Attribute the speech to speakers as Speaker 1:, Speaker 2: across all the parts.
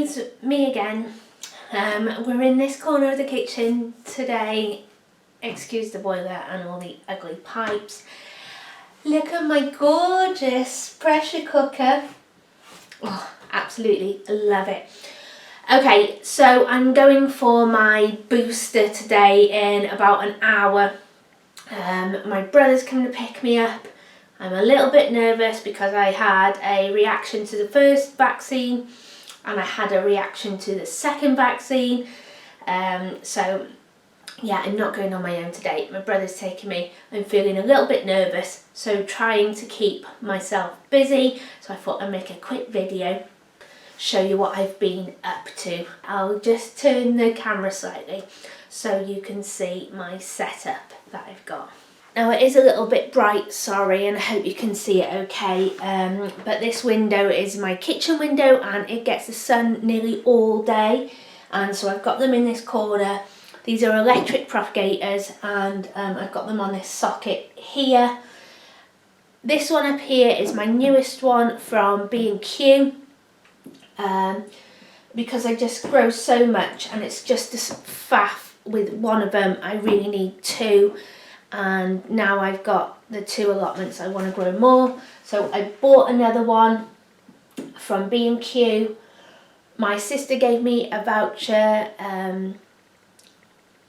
Speaker 1: it's me again. We're in this corner of the kitchen today. Excuse the boiler and all the ugly pipes. Look at my gorgeous pressure cooker. Oh, absolutely love it. Okay, so I'm going for my booster today in about an hour. My brother's coming to pick me up. I'm a little bit nervous because I had a reaction to the first vaccine and I had a reaction to the second vaccine. So yeah, I'm not going on my own today. My brother's taking me. I'm feeling a little bit nervous, so trying to keep myself busy. So I thought I'd make a quick video, show you what I've been up to. I'll just turn the camera slightly so you can see my setup that I've got. Now it is a little bit bright, sorry, and I hope you can see it okay, but this window is my kitchen window and it gets the sun nearly all day, and so I've got them in this corner. These are electric propagators and I've got them on this socket here. This one up here is my newest one from B&Q, because I just grow so much and it's just a faff with one of them. I really need two. And now I've got the two allotments, I want to grow more. So I bought another one from B&Q. My sister gave me a voucher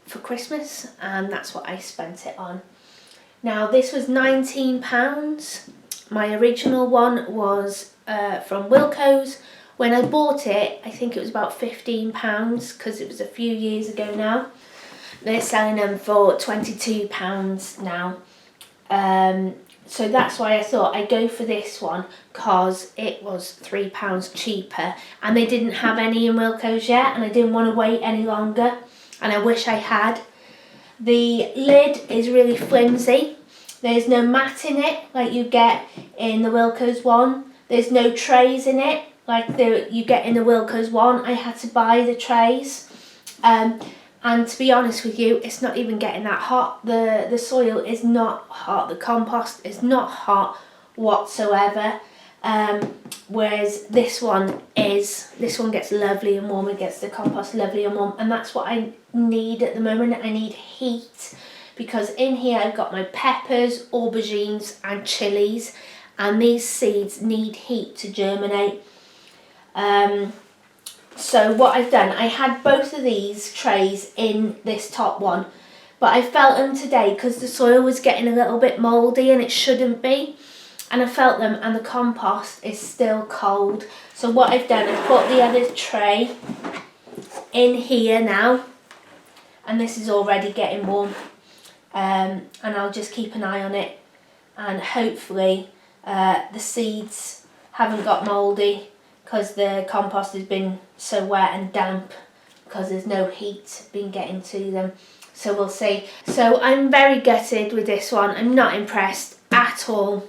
Speaker 1: for Christmas and that's what I spent it on. Now this was £19. My original one was from Wilko's. When I bought it, I think it was about £15 because it was a few years ago now. They're selling them for £22 now. So that's why I thought I'd go for this one because it was £3 cheaper and they didn't have any in Wilko's yet and I didn't want to wait any longer and I wish I had. The lid is really flimsy. There's no mat in it like you get in the Wilko's one. There's no trays in it like you get in the Wilko's one. I had to buy the trays. And to be honest with you, it's not even getting that hot. The soil is not hot. The compost is not hot whatsoever. Whereas this one is. This one gets lovely and warm. It gets the compost lovely and warm. And that's what I need at the moment. I need heat. Because in here I've got my peppers, aubergines and chilies. And these seeds need heat to germinate. So what I've done, I had both of these trays in this top one, but I felt them today because the soil was getting a little bit mouldy and it shouldn't be. And I felt them and the compost is still cold. So what I've done, I've put the other tray in here now, and this is already getting warm. And I'll just keep an eye on it and hopefully the seeds haven't got mouldy, because the compost has been so wet and damp because there's no heat been getting to them. So we'll see. So I'm very gutted with this one. I'm not impressed at all.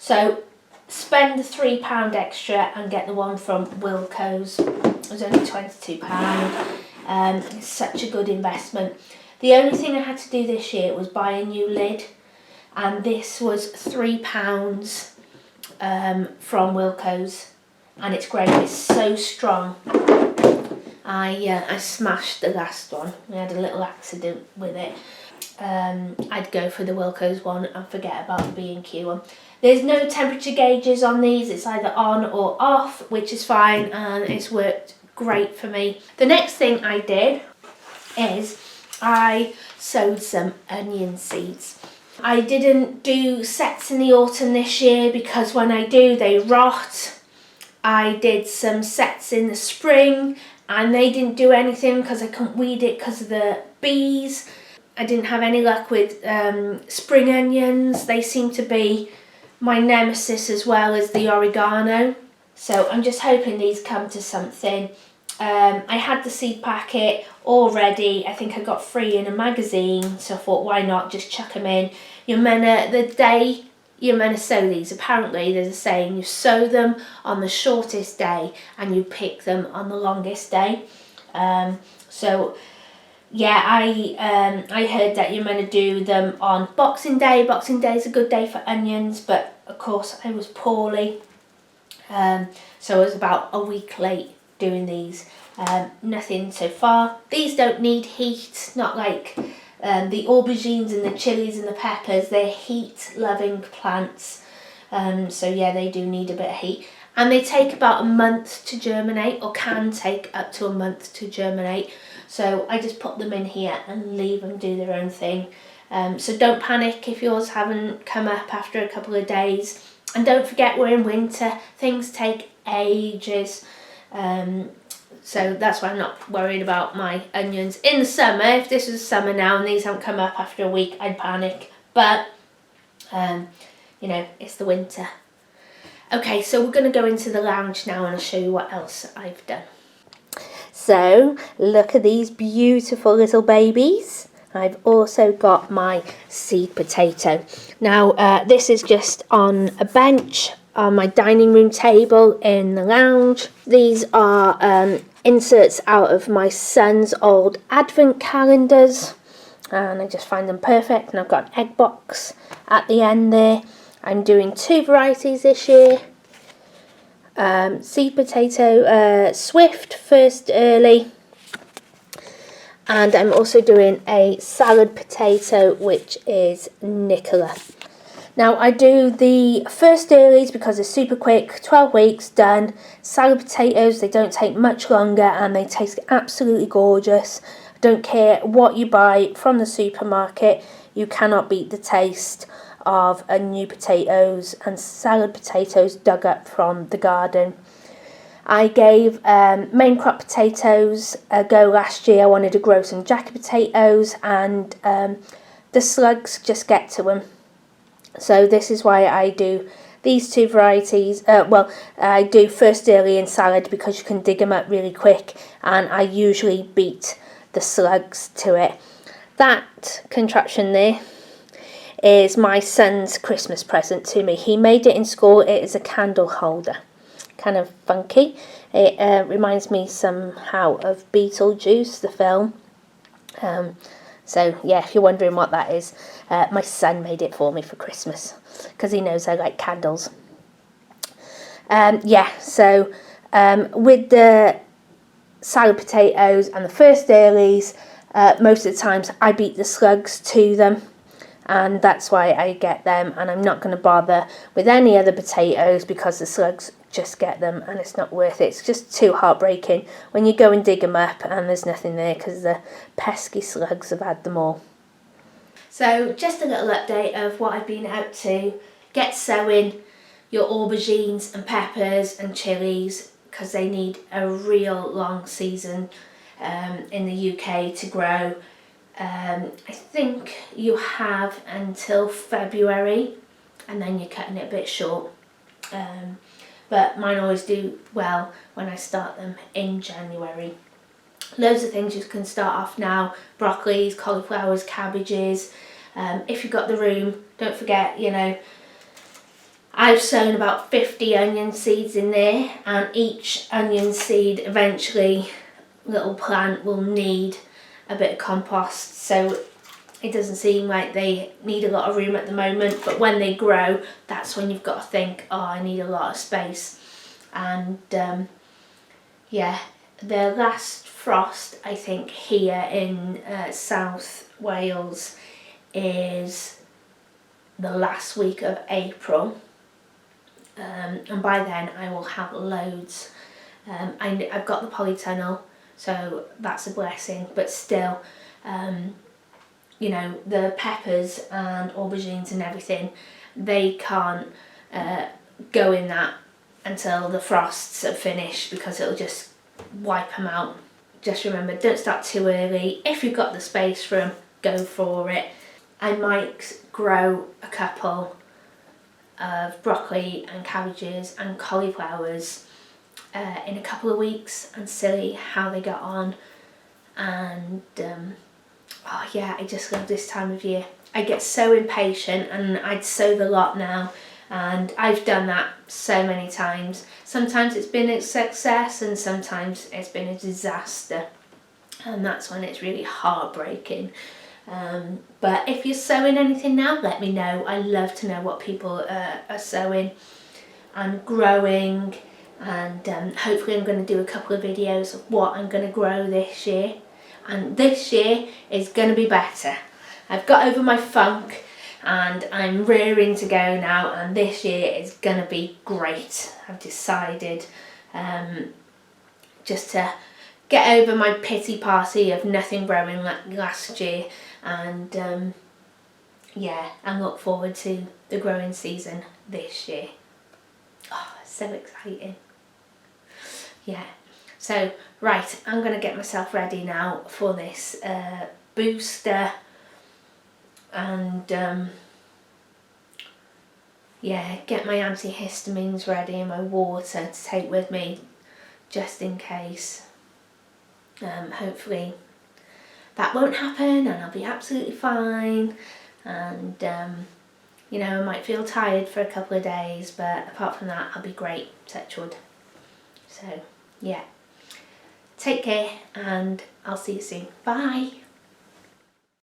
Speaker 1: So spend the £3 extra and get the one from Wilko's. It was only £22. It's such a good investment. The only thing I had to do this year was buy a new lid, and this was £3 from Wilko's. And it's great, it's so strong. I smashed the last one. We had a little accident with it. I'd go for the Wilko's one and forget about the B&Q one. There's no temperature gauges on these, it's either on or off, which is fine, and it's worked great for me. The next thing I did is I sowed some onion seeds. I didn't do sets in the autumn this year because when I do they rot. I did some sets in the spring and they didn't do anything because I couldn't weed it because of the bees. I didn't have any luck with spring onions. They seem to be my nemesis as well as the oregano. So I'm just hoping these come to something. I had the seed packet already. I think I got 3 in a magazine, so I thought why not just chuck them in. The day you're meant to sow these, apparently there's a saying, you sow them on the shortest day and you pick them on the longest day. So yeah, I heard that you're meant to do them on Boxing Day. Boxing Day is a good day for onions, but of course I was poorly, so I was about a week late doing these. Nothing so far. These don't need heat, not like the aubergines and the chilies and the peppers. They're heat loving plants, so yeah, they do need a bit of heat, and they take about a month to germinate, or can take up to a month to germinate. So I just put them in here and leave them do their own thing. So don't panic if yours haven't come up after a couple of days. And don't forget, we're in winter, things take ages. So that's why I'm not worried about my onions. In the summer, if this was summer now and these haven't come up after a week, I'd panic. But, you know, it's the winter. Okay, so we're going to go into the lounge now and I'll show you what else I've done. So, look at these beautiful little babies. I've also got my seed potato. Now, this is just on a bench on my dining room table in the lounge. These are inserts out of my son's old advent calendars, and I just find them perfect. And I've got an egg box at the end there. I'm doing 2 varieties this year. Seed potato Swift, first early, and I'm also doing a salad potato, which is Nicola. Now I do the first earlies because they're super quick, 12 weeks done. Salad potatoes, they don't take much longer and they taste absolutely gorgeous. I don't care what you buy from the supermarket, you cannot beat the taste of a new potatoes and salad potatoes dug up from the garden. I gave main crop potatoes a go last year. I wanted to grow some jacket potatoes, and the slugs just get to them. So this is why I do these 2 varieties. I do first early and salad because you can dig them up really quick, and I usually beat the slugs to it. That contraption there is my son's Christmas present to me. He made it in school. It is a candle holder, kind of funky. It reminds me somehow of Beetlejuice, the film. So yeah, if you're wondering what that is, my son made it for me for Christmas because he knows I like candles. So with the salad potatoes and the first earlies, most of the times I beat the slugs to them, and that's why I get them, and I'm not going to bother with any other potatoes because the slugs just get them and it's not worth it. It's just too heartbreaking when you go and dig them up and there's nothing there because the pesky slugs have had them all. So just a little update of what I've been out to. Get sowing your aubergines and peppers and chilies because they need a real long season in the UK to grow. I think you have until February and then you're cutting it a bit short. But mine always do well when I start them in January. Loads of things you can start off now. Broccolis, cauliflowers, cabbages. If you've got the room, don't forget, you know, I've sown about 50 onion seeds in there, and each onion seed eventually, little plant, will need a bit of compost, so it doesn't seem like they need a lot of room at the moment, but when they grow, that's when you've got to think, oh, I need a lot of space. And yeah, the last frost, I think, here in South Wales is the last week of April, and by then I will have loads. I've got the polytunnel, so that's a blessing, but still, you know, the peppers and aubergines and everything, they can't go in that until the frosts are finished because it'll just wipe them out. Just remember, don't start too early. If you've got the space for them, go for it. I might grow a couple of broccoli and cabbages and cauliflowers in a couple of weeks and see how they got on. And oh yeah, I just love this time of year. I get so impatient and I'd sow the lot now, and I've done that so many times. Sometimes it's been a success and sometimes it's been a disaster, and that's when it's really heartbreaking. But if you're sowing anything now, let me know. I love to know what people are sowing and growing. and hopefully I'm going to do a couple of videos of what I'm going to grow this year, and this year is going to be better. I've got over my funk and I'm rearing to go now, and this year is going to be great. I've decided just to get over my pity party of nothing growing last year, and yeah, and look forward to the growing season this year. Oh, so exciting. Yeah, so right, I'm going to get myself ready now for this booster, and yeah, get my antihistamines ready and my water to take with me just in case. Hopefully that won't happen and I'll be absolutely fine, and you know, I might feel tired for a couple of days, but apart from that I'll be great, touch wood. So yeah, take care and I'll see you soon. Bye.